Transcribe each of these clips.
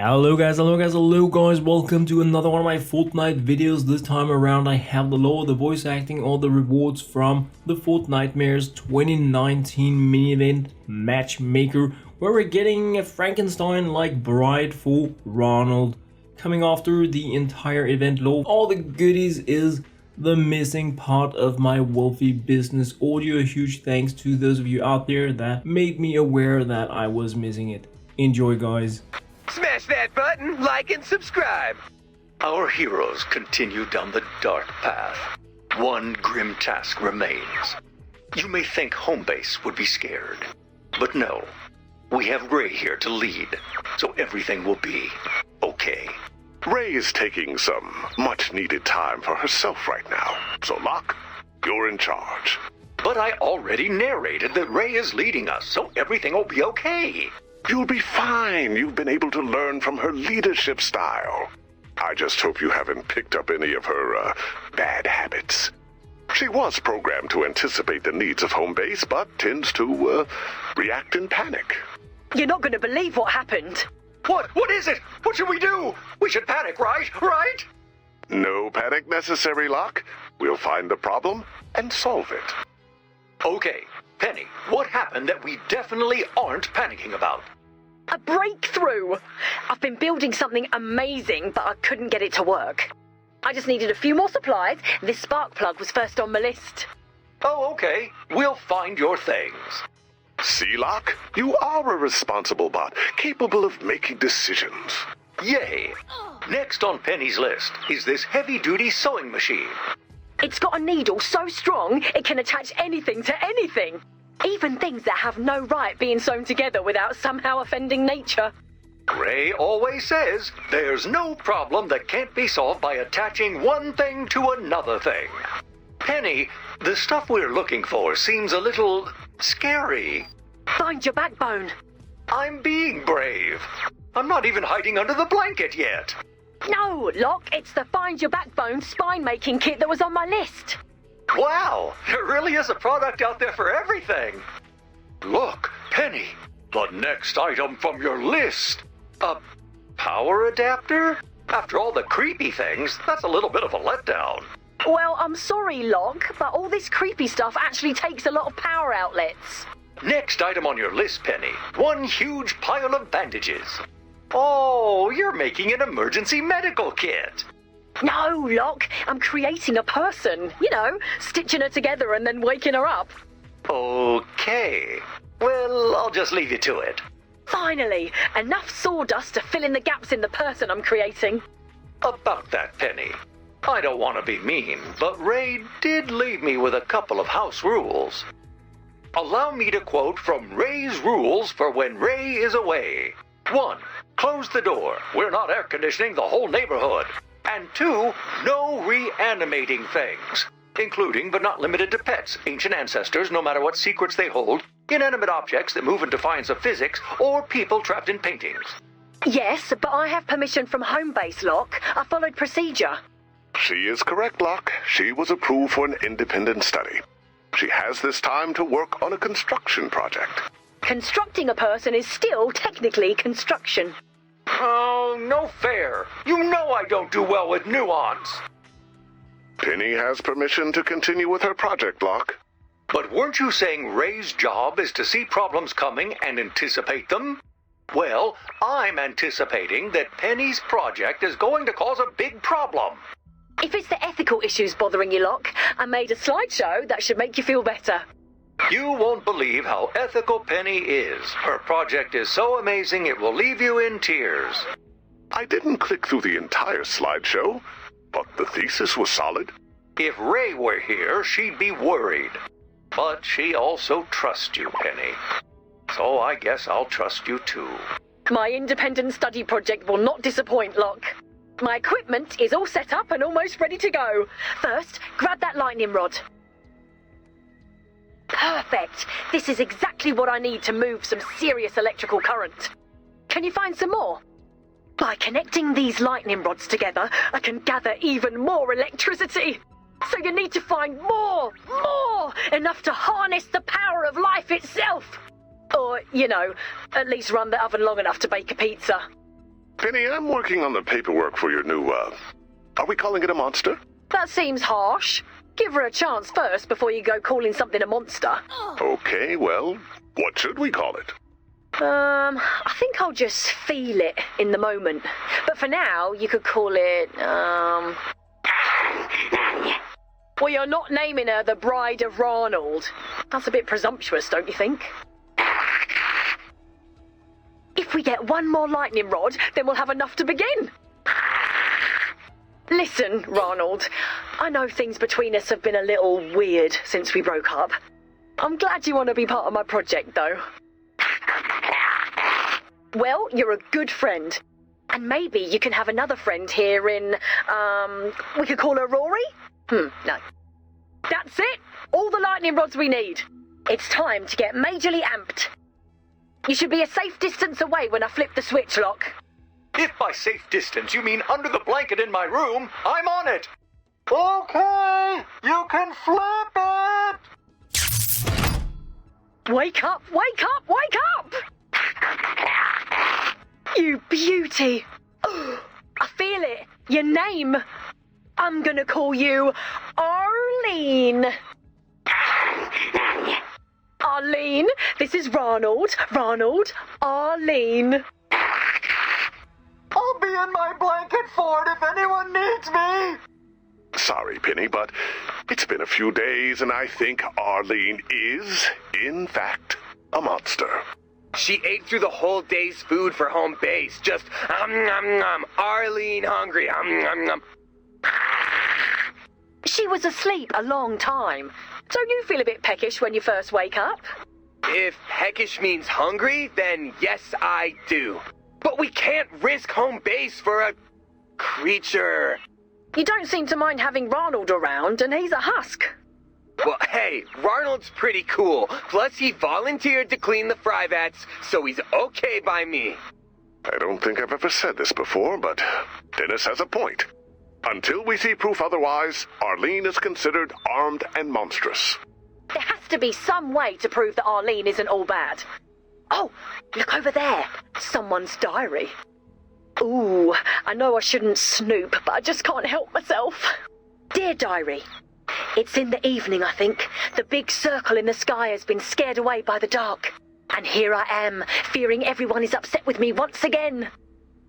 Hello guys, welcome to another one of my Fortnite videos. This time around I have the lore, the voice acting, all the rewards from the Fortnitemares 2019 mini event matchmaker, where we're getting a Frankenstein-like bride for Rarrnold. Coming after the entire event lore, all the goodies is the missing part of my wealthy business audio. A huge thanks to those of you out there that made me aware that I was missing it. Enjoy guys. Smash that button, like and subscribe. Our heroes continue down the dark path. One grim task remains. You may think home base would be scared, but no. We have Ray here to lead, so everything will be okay. Ray is taking some much-needed time for herself right now, so Locke, you're in charge. But I already narrated that Ray is leading us, so everything will be okay. You'll be fine. You've been able to learn from her leadership style. I just hope you haven't picked up any of her, bad habits. She was programmed to anticipate the needs of home base, but tends to, react in panic. You're not going to believe what happened. What? What is it? What should we do? We should panic, right? Right? No panic necessary, Locke. We'll find the problem and solve it. Okay, Penny, what happened that we definitely aren't panicking about? A breakthrough! I've been building something amazing, but I couldn't get it to work. I just needed a few more supplies. This spark plug was first on my list. Oh, okay. We'll find your things. See, Locke? You are a responsible bot, capable of making decisions. Yay! Next on Penny's list is this heavy-duty sewing machine. It's got a needle so strong it can attach anything to anything. Even things that have no right being sewn together without somehow offending nature. Ray always says there's no problem that can't be solved by attaching one thing to another thing. Penny, the stuff we're looking for seems a little scary. Find your backbone. I'm being brave. I'm not even hiding under the blanket yet. No, Locke, it's the Find Your Backbone spine-making kit that was on my list. Wow, there really is a product out there for everything. Look, Penny, the next item from your list. A power adapter? After all the creepy things, that's a little bit of a letdown. Well, I'm sorry, Locke, but all this creepy stuff actually takes a lot of power outlets. Next item on your list, Penny. One huge pile of bandages. Oh, you're making an emergency medical kit. No, Locke, I'm creating a person. You know, stitching her together and then waking her up. Okay. Well, I'll just leave you to it. Finally, enough sawdust to fill in the gaps in the person I'm creating. About that, Penny. I don't want to be mean, but Ray did leave me with a couple of house rules. Allow me to quote from Ray's rules for when Ray is away. 1. Close the door. We're not air conditioning the whole neighborhood. And 2. No reanimating things, including but not limited to pets, ancient ancestors, no matter what secrets they hold, inanimate objects that move in defiance of physics, or people trapped in paintings. Yes, but I have permission from home base, Locke. I followed procedure. She is correct, Locke. She was approved for an independent study. She has this time to work on a construction project. Constructing a person is still technically construction. Oh, no fair. You know I don't do well with nuance. Penny has permission to continue with her project, Locke. But weren't you saying Ray's job is to see problems coming and anticipate them? Well, I'm anticipating that Penny's project is going to cause a big problem. If it's the ethical issues bothering you, Locke, I made a slideshow that should make you feel better. You won't believe how ethical Penny is. Her project is so amazing it will leave you in tears. I didn't click through the entire slideshow, but the thesis was solid. If Ray were here, she'd be worried. But she also trusts you, Penny. So I guess I'll trust you too. My independent study project will not disappoint, Locke. My equipment is all set up and almost ready to go. First, grab that lightning rod. Perfect. This is exactly what I need to move some serious electrical current. Can you find some more? By connecting these lightning rods together, I can gather even more electricity. So you need to find more, enough to harness the power of life itself. Or, you know, at least run the oven long enough to bake a pizza. Penny, I'm working on the paperwork for your new, are we calling it a monster? That seems harsh. Give her a chance first before you go calling something a monster. Okay, well, what should we call it? I think I'll just feel it in the moment. But for now, you could call it, Well, you're not naming her the Bride of Rarrnold. That's a bit presumptuous, don't you think? If we get one more lightning rod, then we'll have enough to begin. Listen, Rarrnold, I know things between us have been a little weird since we broke up. I'm glad you want to be part of my project, though. Well, you're a good friend. And maybe you can have another friend here in, we could call her Rory? No. That's it! All the lightning rods we need. It's time to get majorly amped. You should be a safe distance away when I flip the switch lock. If by safe distance you mean under the blanket in my room, I'm on it. Okay, you can flip it. Wake up, wake up, wake up! You beauty. I feel it. Your name. I'm gonna call you Arrlene. Arrlene, this is Rarrnold. Rarrnold, Arrlene. I'll be in my blanket fort if anyone needs me. Sorry, Penny, but it's been a few days and I think Arrlene is, in fact, a monster. She ate through the whole day's food for home base. Just, Arrlene hungry, She was asleep a long time. Don't you feel a bit peckish when you first wake up? If peckish means hungry, then yes, I do. But we can't risk home base for a creature. You don't seem to mind having Rarrnold around, and he's a husk. Well, hey, Rarrnold's pretty cool. Plus, he volunteered to clean the fry vats, so he's okay by me. I don't think I've ever said this before, but Dennis has a point. Until we see proof otherwise, Arrlene is considered armed and monstrous. There has to be some way to prove that Arrlene isn't all bad. Oh, look over there. Someone's diary. Ooh, I know I shouldn't snoop, but I just can't help myself. Dear diary, it's in the evening, I think. The big circle in the sky has been scared away by the dark. And here I am, fearing everyone is upset with me once again.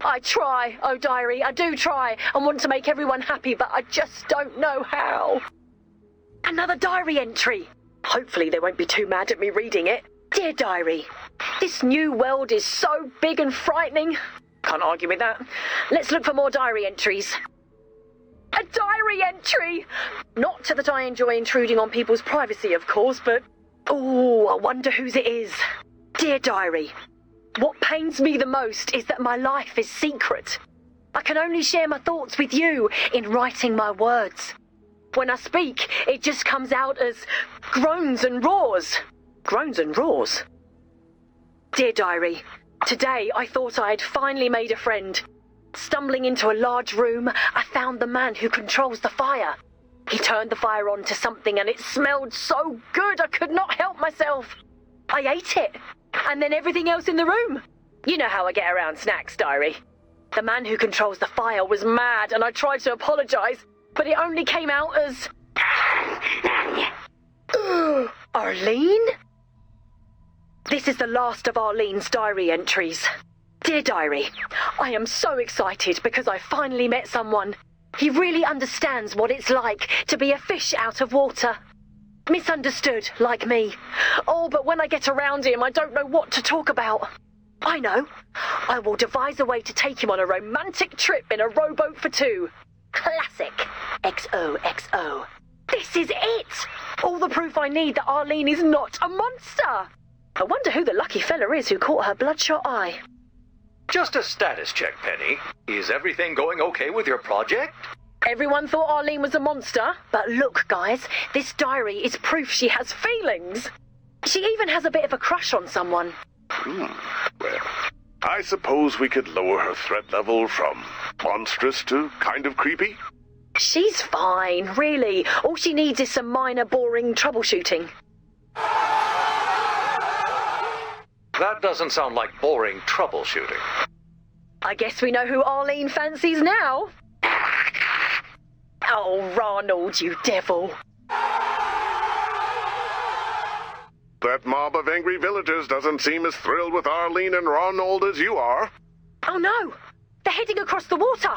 I try, oh diary, I do try, and want to make everyone happy, but I just don't know how. Another diary entry. Hopefully they won't be too mad at me reading it. Dear diary, this new world is so big and frightening. Can't argue with that. Let's look for more diary entries. A diary entry! Not that I enjoy intruding on people's privacy, of course, but... ooh, I wonder whose it is. Dear diary, what pains me the most is that my life is secret. I can only share my thoughts with you in writing my words. When I speak, it just comes out as groans and roars. Groans and roars? Dear diary, today I thought I had finally made a friend. Stumbling into a large room, I found the man who controls the fire. He turned the fire on to something and it smelled so good I could not help myself. I ate it, and then everything else in the room. You know how I get around snacks, diary. The man who controls the fire was mad and I tried to apologise, but it only came out as... Arrlene? This is the last of Arrlene's diary entries. Dear diary, I am so excited because I finally met someone. He really understands what it's like to be a fish out of water. Misunderstood, like me. Oh, but when I get around him, I don't know what to talk about. I know. I will devise a way to take him on a romantic trip in a rowboat for two. Classic. XOXO. This is it! All the proof I need that Arrlene is not a monster. I wonder who the lucky fella is who caught her bloodshot eye. Just a status check, Penny. Is everything going okay with your project? Everyone thought Arrlene was a monster, but look, guys, this diary is proof she has feelings. She even has a bit of a crush on someone. Well, I suppose we could lower her threat level from monstrous to kind of creepy. She's fine, really. All she needs is some minor, boring troubleshooting. That doesn't sound like boring troubleshooting. I guess we know who Arrlene fancies now. Oh, Rarrnold, you devil. That mob of angry villagers doesn't seem as thrilled with Arrlene and Rarrnold as you are. Oh no! They're heading across the water!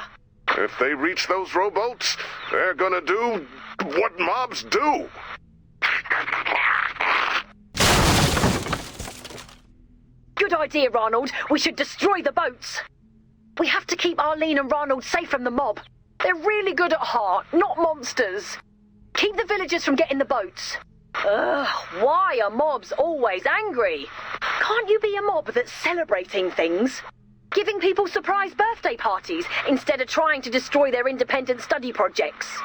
If they reach those rowboats, they're gonna do what mobs do. Good idea, Rarrnold. We should destroy the boats. We have to keep Arrlene and Rarrnold safe from the mob. They're really good at heart, not monsters. Keep the villagers from getting the boats. Ugh, why are mobs always angry? Can't you be a mob that's celebrating things? Giving people surprise birthday parties instead of trying to destroy their independent study projects.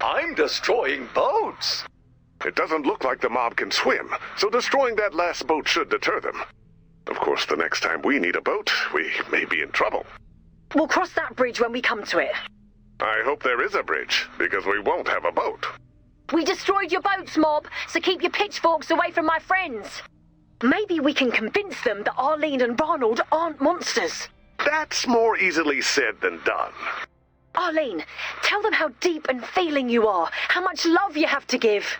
I'm destroying boats. It doesn't look like the mob can swim, so destroying that last boat should deter them. Of course, the next time we need a boat, we may be in trouble. We'll cross that bridge when we come to it. I hope there is a bridge, because we won't have a boat. We destroyed your boats, mob, so keep your pitchforks away from my friends. Maybe we can convince them that Arrlene and Rarrnold aren't monsters. That's more easily said than done. Arrlene, tell them how deep and feeling you are, how much love you have to give.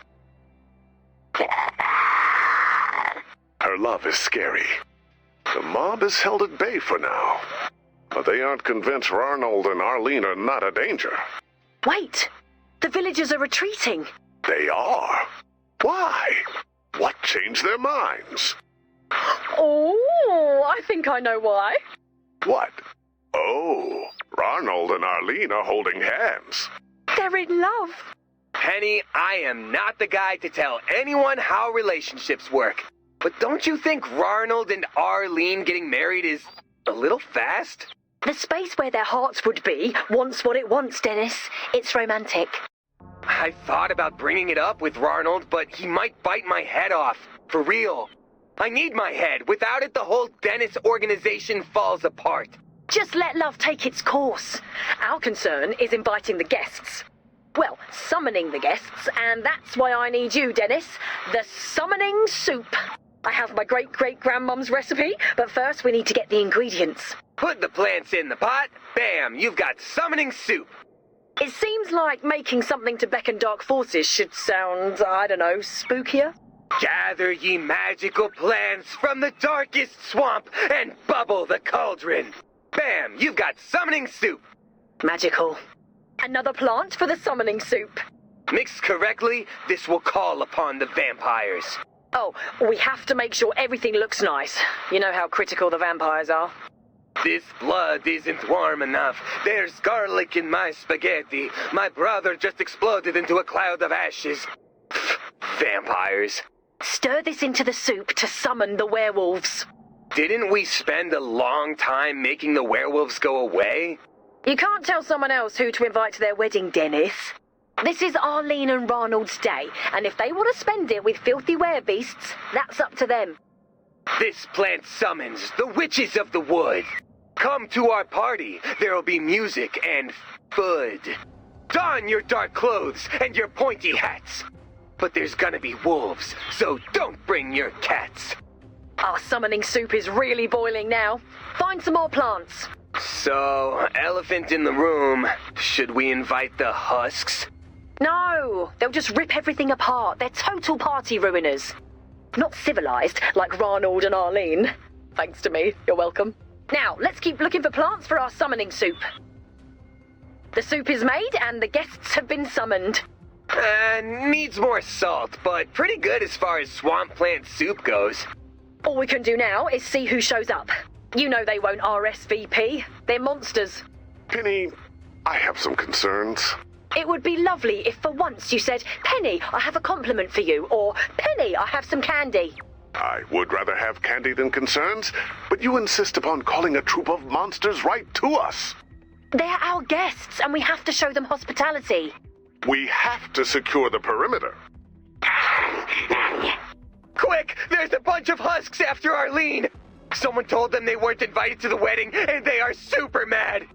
Her love is scary. The mob is held at bay for now. But they aren't convinced Rarrnold and Arrlene are not a danger. Wait, the villagers are retreating. They are? Why? What changed their minds? Oh, I think I know why. What? Oh, Rarrnold and Arrlene are holding hands. They're in love. Penny, I am not the guy to tell anyone how relationships work. But don't you think Rarrnold and Arrlene getting married is a little fast? The space where their hearts would be wants what it wants, Dennis. It's romantic. I thought about bringing it up with Rarrnold, but he might bite my head off. For real. I need my head. Without it, the whole Dennis organization falls apart. Just let love take its course. Our concern is inviting the guests. Well, summoning the guests, and that's why I need you, Dennis. The summoning soup. I have my great-great-grandmum's recipe, but first we need to get the ingredients. Put the plants in the pot. Bam, you've got summoning soup. It seems like making something to beckon dark forces should sound, I don't know, spookier. Gather ye magical plants from the darkest swamp and bubble the cauldron. Bam, you've got summoning soup. Magical. Another plant for the summoning soup. Mixed correctly, this will call upon the vampires. Oh, we have to make sure everything looks nice. You know how critical the vampires are. This blood isn't warm enough. There's garlic in my spaghetti. My brother just exploded into a cloud of ashes. Vampires. Stir this into the soup to summon the werewolves. Didn't we spend a long time making the werewolves go away? You can't tell someone else who to invite to their wedding, Dennis. This is Arrlene and Rarrnold's day, and if they want to spend it with filthy werebeasts, that's up to them. This plant summons the witches of the wood. Come to our party. There'll be music and food. Don your dark clothes and your pointy hats. But there's gonna be wolves, so don't bring your cats. Our summoning soup is really boiling now. Find some more plants. So, elephant in the room. Should we invite the husks? No, they'll just rip everything apart. They're total party ruiners. Not civilized like Rarrnold and Arrlene. Thanks to me, you're welcome. Now, let's keep looking for plants for our summoning soup. The soup is made and the guests have been summoned. Needs more salt, but pretty good as far as swamp plant soup goes. All we can do now is see who shows up. You know they won't RSVP. They're monsters. Penny, I have some concerns. It would be lovely if for once you said, Penny, I have a compliment for you, or Penny, I have some candy. I would rather have candy than concerns, but you insist upon calling a troop of monsters right to us. They're our guests, and we have to show them hospitality. We have to secure the perimeter. Quick! There's a bunch of husks after Arrlene! Someone told them they weren't invited to the wedding, and they are super mad!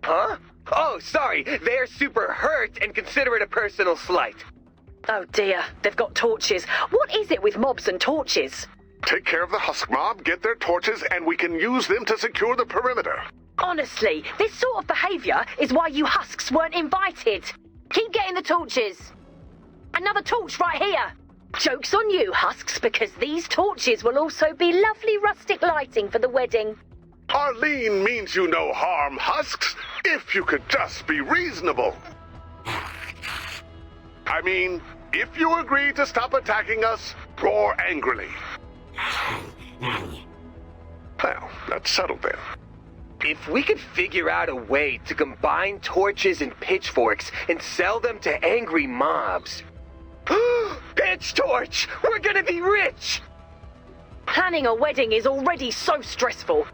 Huh? Oh, sorry, they're super hurt and consider it a personal slight. Oh dear, they've got torches. What is it with mobs and torches? Take care of the husk mob, get their torches, and we can use them to secure the perimeter. Honestly, this sort of behaviour is why you husks weren't invited. Keep getting the torches. Another torch right here. Joke's on you, husks, because these torches will also be lovely rustic lighting for the wedding. Arrlene means you no harm, husks, if you could just be reasonable. I mean, if you agree to stop attacking us, roar angrily. Well, that's settled then. If we could figure out a way to combine torches and pitchforks and sell them to angry mobs. Pitch torch! We're gonna be rich! Planning a wedding is already so stressful.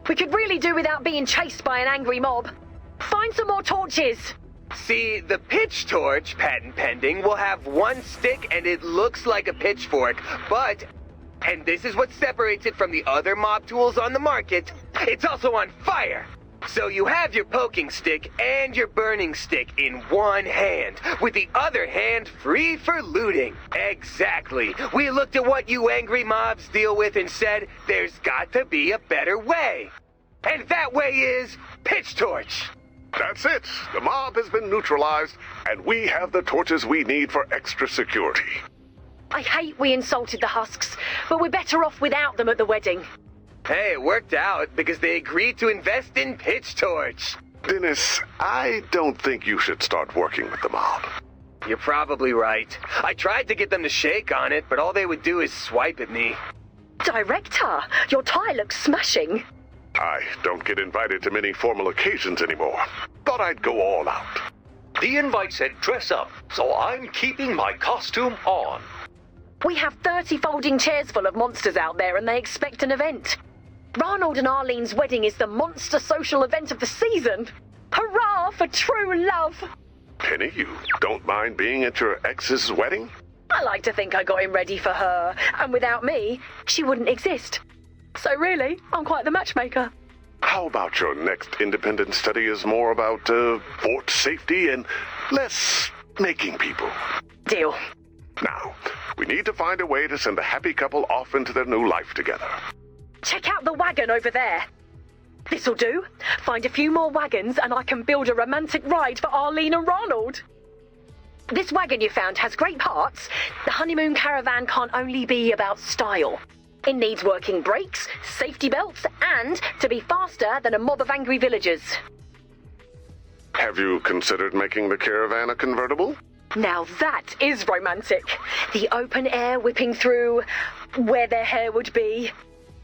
We could really do without being chased by an angry mob. Find some more torches. See, the pitch torch, patent pending, will have one stick and it looks like a pitchfork, but, and this is what separates it from the other mob tools on the market, it's also on fire. So you have your poking stick and your burning stick in one hand, with the other hand free for looting. Exactly. We looked at what you angry mobs deal with and said, there's got to be a better way. And that way is pitch torch. That's it. The mob has been neutralized, and we have the torches we need for extra security. I hate we insulted the husks, but we're better off without them at the wedding. Hey, it worked out because they agreed to invest in pitch torch. Dennis, I don't think you should start working with the mob. You're probably right. I tried to get them to shake on it, but all they would do is swipe at me. Director, your tie looks smashing. I don't get invited to many formal occasions anymore. Thought I'd go all out. The invite said dress up, so I'm keeping my costume on. We have 30 folding chairs full of monsters out there and they expect an event. Rarrnold and Arrlene's wedding is the monster social event of the season. Hurrah for true love! Penny, you don't mind being at your ex's wedding? I like to think I got him ready for her, and without me, she wouldn't exist. So really, I'm quite the matchmaker. How about your next independent study is more about fort safety and less making people? Deal. Now, we need to find a way to send the happy couple off into their new life together. Check out the wagon over there. This'll do. Find a few more wagons and I can build a romantic ride for Arrlene and Rarrnold. This wagon you found has great parts. The honeymoon caravan can't only be about style. It needs working brakes, safety belts, and to be faster than a mob of angry villagers. Have you considered making the caravan a convertible? Now that is romantic. The open air whipping through where their hair would be.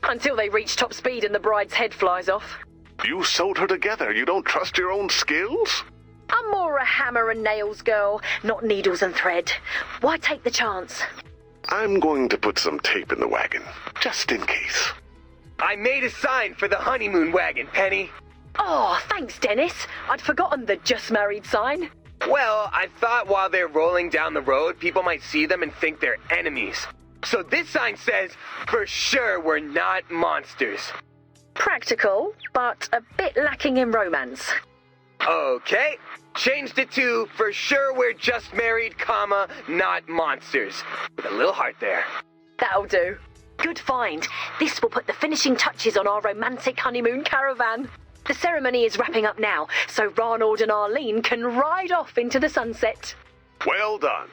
Until they reach top speed and the bride's head flies off. You sewed her together. You don't trust your own skills? I'm more a hammer and nails girl, not needles and thread. Why take the chance? I'm going to put some tape in the wagon, just in case. I made a sign for the honeymoon wagon, Penny. Oh, thanks, Dennis. I'd forgotten the just married sign. Well, I thought while they're rolling down the road, people might see them and think they're enemies. So this sign says, for sure we're not monsters. Practical, but a bit lacking in romance. Okay, changed it to, for sure we're just married, comma, not monsters. With a little heart there. That'll do. Good find. This will put the finishing touches on our romantic honeymoon caravan. The ceremony is wrapping up now, so Rarrnold and Arrlene can ride off into the sunset. Well done.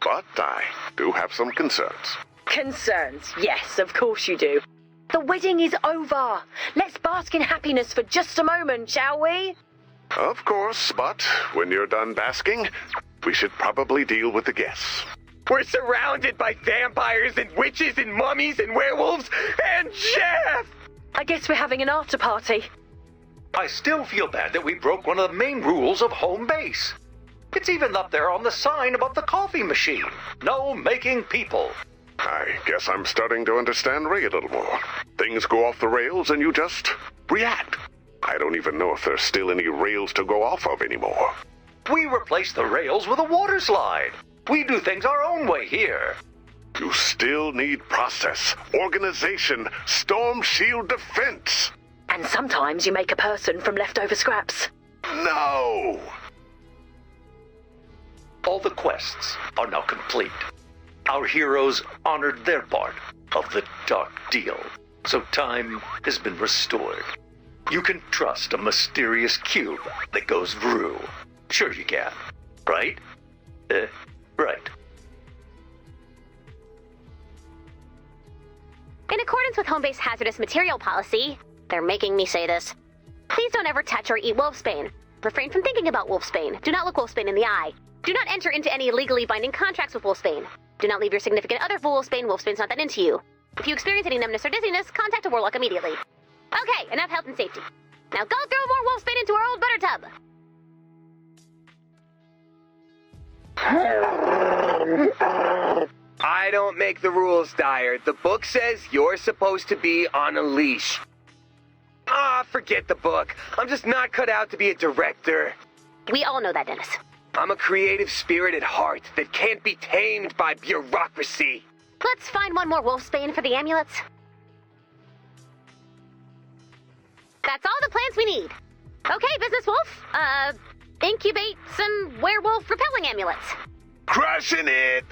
But I do have some concerns. Concerns? Yes, of course you do. The wedding is over. Let's bask in happiness for just a moment, shall we? Of course, but when you're done basking, we should probably deal with the guests. We're surrounded by vampires and witches and mummies and werewolves and Jeff! I guess we're having an after party. I still feel bad that we broke one of the main rules of home base. It's even up there on the sign above the coffee machine. No making people. I guess I'm starting to understand Ray a little more. Things go off the rails and you just react. I don't even know if there's still any rails to go off of anymore. We replaced the rails with a water slide. We do things our own way here. You still need process, organization, storm shield defense. And sometimes you make a person from leftover scraps. No! All the quests are now complete. Our heroes honored their part of the dark deal, so time has been restored. You can trust a mysterious cube that goes vroo. Sure you can. Right? Right. In accordance with home-based hazardous material policy, they're making me say this. Please don't ever touch or eat wolfsbane. Refrain from thinking about wolfsbane. Do not look wolfsbane in the eye. Do not enter into any legally binding contracts with wolfsbane. Do not leave your significant other for wolfsbane. Wolfsbane's not that into you. If you experience any numbness or dizziness, contact a warlock immediately. Okay, enough health and safety. Now go throw more wolfsbane into our old butter tub. I don't make the rules, Dyer. The book says you're supposed to be on a leash. Forget the book. I'm just not cut out to be a director. We all know that, Dennis. I'm a creative spirit at heart that can't be tamed by bureaucracy. Let's find one more wolfsbane for the amulets. That's all the plans we need. Okay, Business Wolf. Incubate some werewolf repelling amulets. Crushing it!